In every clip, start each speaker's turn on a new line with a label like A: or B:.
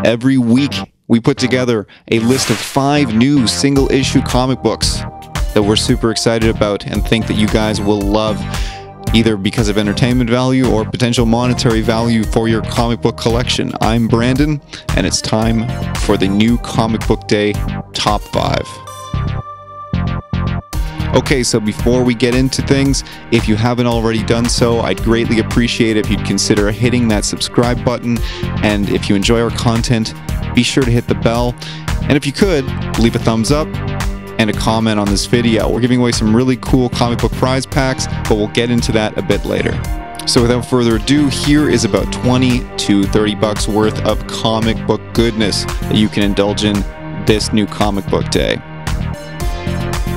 A: Every week, we put together a list of 5 new single-issue comic books that we're super excited about and think that you guys will love, either because of entertainment value or potential monetary value for your comic book collection. I'm Brandon, and it's time for the new Comic Book Day Top 5. Okay, so before we get into things, if you haven't already done so, I'd greatly appreciate it if you'd consider hitting that subscribe button, and if you enjoy our content, be sure to hit the bell, and if you could, leave a thumbs up and a comment on this video. We're giving away some really cool comic book prize packs, but we'll get into that a bit later. So without further ado, here is about 20 to 30 bucks worth of comic book goodness that you can indulge in this new comic book day.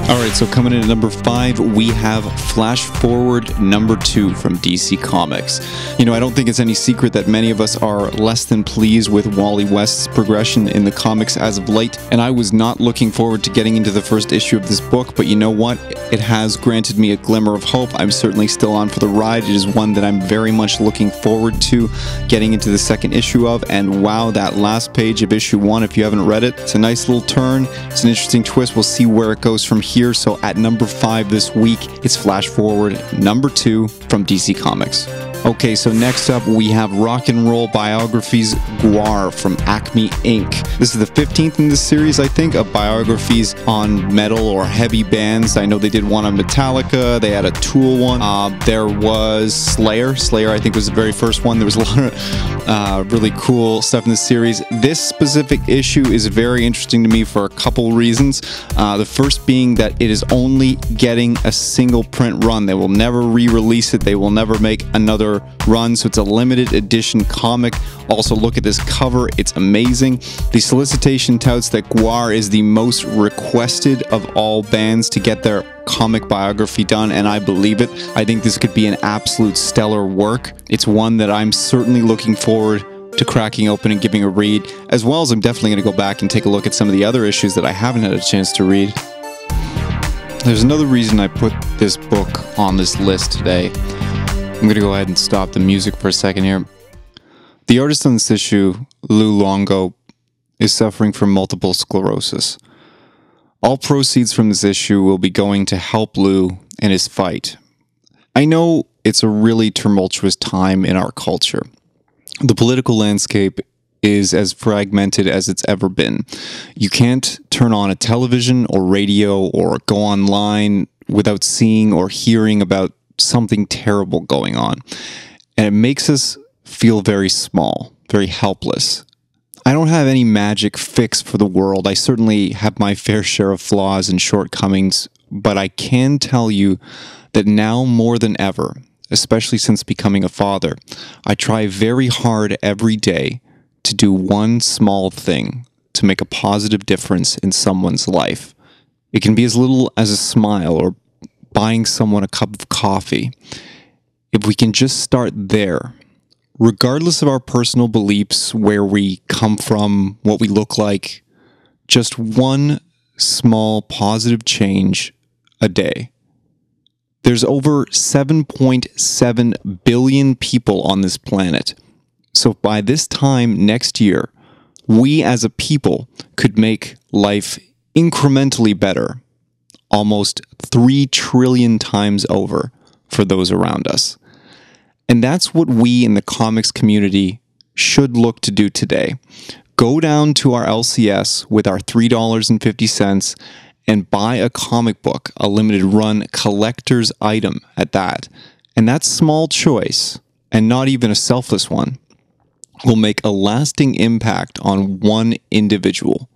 A: Alright, so coming in at number 5, we have Flash Forward number 2 from DC Comics. You know, I don't think it's any secret that many of us are less than pleased with Wally West's progression in the comics as of late, and I was not looking forward to getting into the first issue of this book, but you know what? It has granted me a glimmer of hope. I'm certainly still on for the ride. It is one that I'm very much looking forward to getting into the second issue of, and wow, that last page of issue 1, if you haven't read it, it's a nice little turn. It's an interesting twist. We'll see where it goes from here. So at number 5 this week, it's Flash Forward number 2 from DC Comics. Okay, so next up we have Rock and Roll Biographies Gwar from Acme Inc. This is the 15th in this series, I think, of biographies on metal or heavy bands. I know they did one on Metallica, they had a Tool one, there was Slayer. Slayer, I think, was the very first one. There was a lot of really cool stuff in this series. This specific issue is very interesting to me for a couple reasons. The first being that it is only getting a single print run. They will never re-release it. They will never make another run, so it's a limited edition comic. Also, look at this cover, it's amazing. The solicitation touts that Gwar is the most requested of all bands to get their comic biography done, and I believe it. I think this could be an absolute stellar work. It's one that I'm certainly looking forward to cracking open and giving a read, as well as I'm definitely going to go back and take a look at some of the other issues that I haven't had a chance to read. There's another reason I put this book on this list today. I'm going to go ahead and stop the music for a second here. The artist on this issue, Lou Longo, is suffering from multiple sclerosis. All proceeds from this issue will be going to help Lou in his fight. I know it's a really tumultuous time in our culture. The political landscape is as fragmented as it's ever been. You can't turn on a television or radio or go online without seeing or hearing about something terrible going on, and it makes us feel very small, very helpless. I don't have any magic fix for the world. I certainly have my fair share of flaws and shortcomings, but I can tell you that now more than ever, especially since becoming a father, I try very hard every day to do one small thing to make a positive difference in someone's life. It can be as little as a smile or buying someone a cup of coffee. If we can just start there, regardless of our personal beliefs, where we come from, what we look like, just one small positive change a day. There's over 7.7 billion people on this planet. So by this time next year, we as a people could make life incrementally better, almost 3 trillion times over for those around us. And that's what we in the comics community should look to do today. Go down to our LCS with our $3.50 and buy a comic book, a limited run collector's item at that. And that small choice, and not even a selfless one, will make a lasting impact on one individual.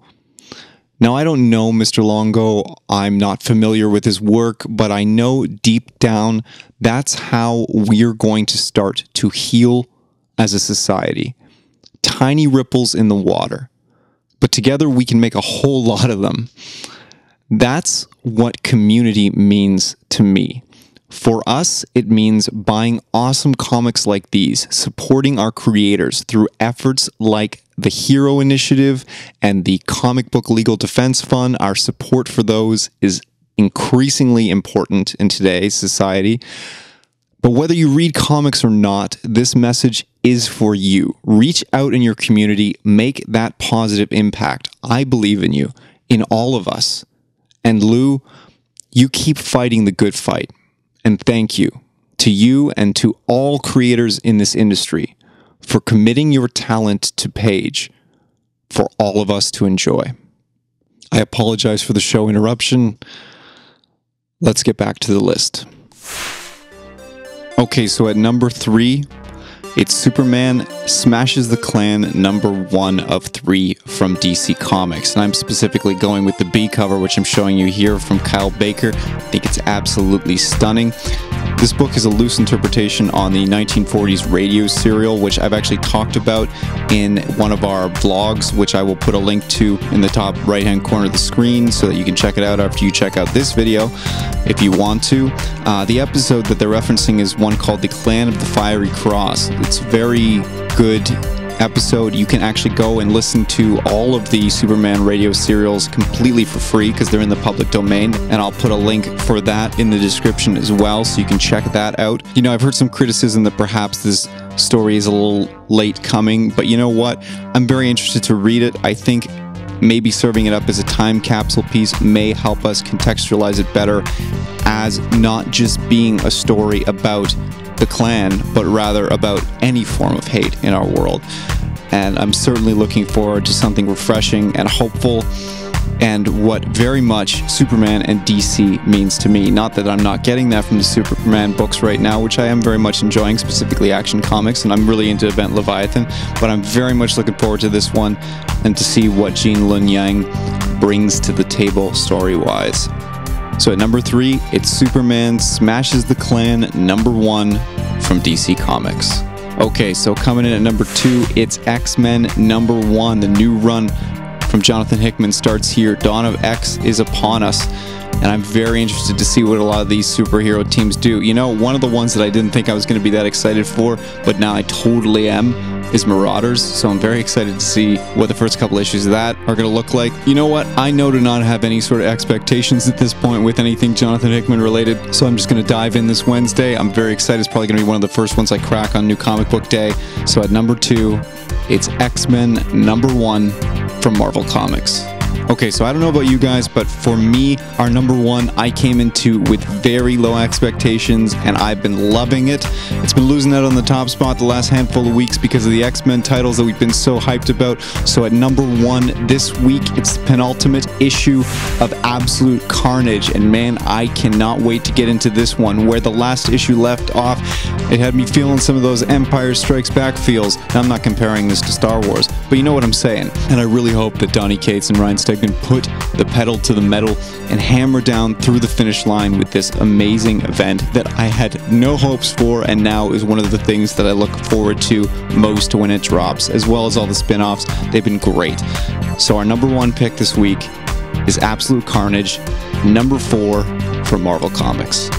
A: Now, I don't know Mr. Longo, I'm not familiar with his work, but I know deep down that's how we're going to start to heal as a society. Tiny ripples in the water, but together we can make a whole lot of them. That's what community means to me. For us, it means buying awesome comics like these, supporting our creators through efforts like the Hero Initiative and the Comic Book Legal Defense Fund. Our support for those is increasingly important in today's society. But whether you read comics or not, this message is for you. Reach out in your community, make that positive impact. I believe in you, in all of us. And Lou, you keep fighting the good fight. And thank you to you and to all creators in this industry for committing your talent to page for all of us to enjoy. I apologize for the show interruption. Let's get back to the list. Okay, so at number 3, it's Superman Smashes the Klan, number 1 of 3 from DC Comics. And I'm specifically going with the B cover, which I'm showing you here from Kyle Baker. I think it's absolutely stunning. This book is a loose interpretation on the 1940s radio serial, which I've actually talked about in one of our vlogs, which I will put a link to in the top right-hand corner of the screen so that you can check it out after you check out this video if you want to. The episode that they're referencing is one called The Clan of the Fiery Cross. It's very good episode. You can actually go and listen to all of the Superman radio serials completely for free because they're in the public domain, and I'll put a link for that in the description as well so you can check that out. You know, I've heard some criticism that perhaps this story is a little late coming, but you know what? I'm very interested to read it. I think maybe serving it up as a time capsule piece may help us contextualize it better as not just being a story about the Klan, but rather about any form of hate in our world. And I'm certainly looking forward to something refreshing and hopeful, and what very much Superman and DC means to me. Not that I'm not getting that from the Superman books right now, which I am very much enjoying, specifically Action Comics, and I'm really into Event Leviathan, but I'm very much looking forward to this one and to see what Gene Luen Yang brings to the table story-wise. So at number 3, it's Superman Smashes the Klan, number 1 from DC Comics. Okay, so coming in at number 2, it's X-Men number 1. The new run from Jonathan Hickman starts here. Dawn of X is upon us, and I'm very interested to see what a lot of these superhero teams do. You know, one of the ones that I didn't think I was going to be that excited for, but now I totally am, is Marauders, so I'm very excited to see what the first couple issues of that are going to look like. You know what? I know to not have any sort of expectations at this point with anything Jonathan Hickman related, so I'm just going to dive in this Wednesday. I'm very excited. It's probably going to be one of the first ones I crack on New Comic Book Day. So at number 2, it's X-Men number 1 from Marvel Comics. Okay, so I don't know about you guys, but for me, our number 1, I came into with very low expectations, and I've been loving it. It's been losing out on the top spot the last handful of weeks because of the X-Men titles that we've been so hyped about. So at number 1 this week, it's the penultimate issue of Absolute Carnage, and man, I cannot wait to get into this one. Where the last issue left off, it had me feeling some of those Empire Strikes Back feels. Now, I'm not comparing this to Star Wars, but you know what I'm saying. And I really hope that Donny Cates and Ryan Stegman put the pedal to the metal and hammer down through the finish line with this amazing event that I had no hopes for, and now is one of the things that I look forward to most when it drops, as well as all the spin-offs. They've been great. So our number 1 pick this week is Absolute Carnage, number 4 from Marvel Comics.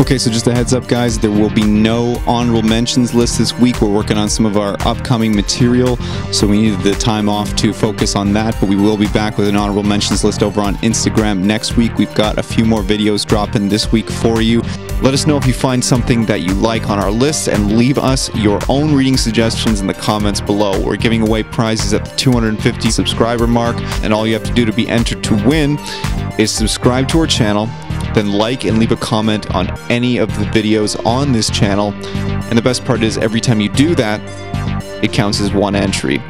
A: Okay, so just a heads up, guys, there will be no honorable mentions list this week. We're working on some of our upcoming material, so we needed the time off to focus on that, but we will be back with an honorable mentions list over on Instagram next week. We've got a few more videos dropping this week for you. Let us know if you find something that you like on our list, and leave us your own reading suggestions in the comments below. We're giving away prizes at the 250 subscriber mark, and all you have to do to be entered to win is subscribe to our channel, then like and leave a comment on any of the videos on this channel. And the best part is, every time you do that, it counts as 1 entry.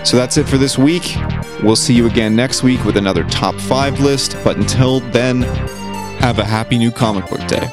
A: So that's it for this week. We'll see you again next week with another top 5 list. But until then, have a happy New Comic Book Day.